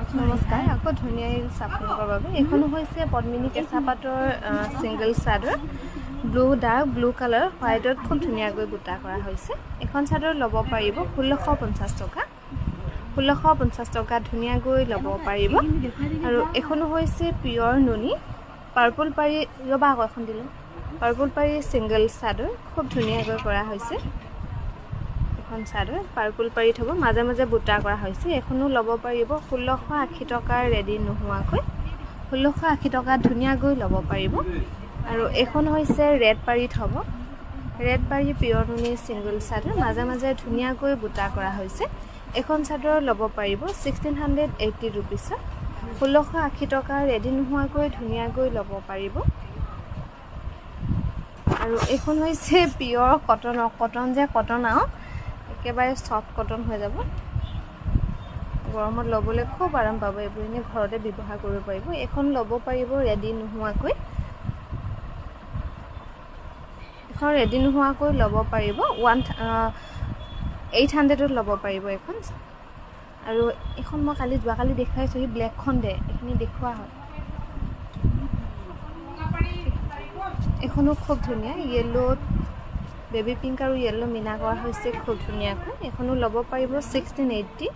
নমস্কাৰ আকৌ ধুনীয়া চাপোনৰ বাবে এখনো হৈছে পদ্মিনী কেঁচা পাটৰ সিঙ্গল চাদৰ ব্লু ডাৰ্ক ব্লু কালাৰ হোৱাইটত খুব ধুনীয়াকৈ বুটা কৰা হৈছে এখন চাদৰ ল'ব পাৰিব 1650 টকা 1650 টকা ধুনীয়াকৈ ল'ব পাৰিব আৰু এখনো হৈছে পিয়ৰ নুনি পাৰ্পল পাৰি ৰবা আকৌ এখন দিলে পাৰ্পল পাৰি সিঙ্গল চাদৰ খুব ধুনীয়াকৈ কৰা হৈছে এখন চাদৰ পাৰ্পল পাৰি থব মাজে মাজে বুটা কৰা হৈছে এখনো ল'ব পাৰিব 1680 টকাৰ ৰেডি নোহোৱাকৈ 1680 টকা ধুনীয়াকৈ ল'ব পাৰিব আৰু এখন হৈছে ৰেড পাৰি থব ৰেড পাৰি পিয়ৰ নুনি সিঙ্গল চাদৰ মাজে মাজে ধুনীয়াকৈ বুটা কৰা হৈছে এখন চাদৰ ল'ব পাৰিব 1680 रुपीस 1680 টকা ৰেডি নোহোৱাকৈ ধুনীয়াকৈ ল'ব পাৰিব আৰু এখন হৈছে পিয়ৰ কটন যে কটন আও একেবাৰে সফট কটন হৈ যাব গৰমত ল'বলৈ খুব আৰাম পাব এনে ঘৰতে ব্যৱহাৰ কৰিব পাৰিব এখন ল'ব পাৰিব ৰেডি নোহোৱাকৈ এখন ৰেডি নোহোৱাকৈ ল'ব পাৰিব 800 ল'ব পাৰিব এখন আৰু এখন মই কালি যোৱাকালি দেখাইছো এই ব্লেকখন দে এখিনি দেখুৱা হয় এখনো খুব ধুনীয়া ইয়েলো বেবি পিংক আৰু ইয়েলো মিনা কৰা হৈছে খুব ধুনীয়াকৈ এখনো ল'ব পাৰিব 1680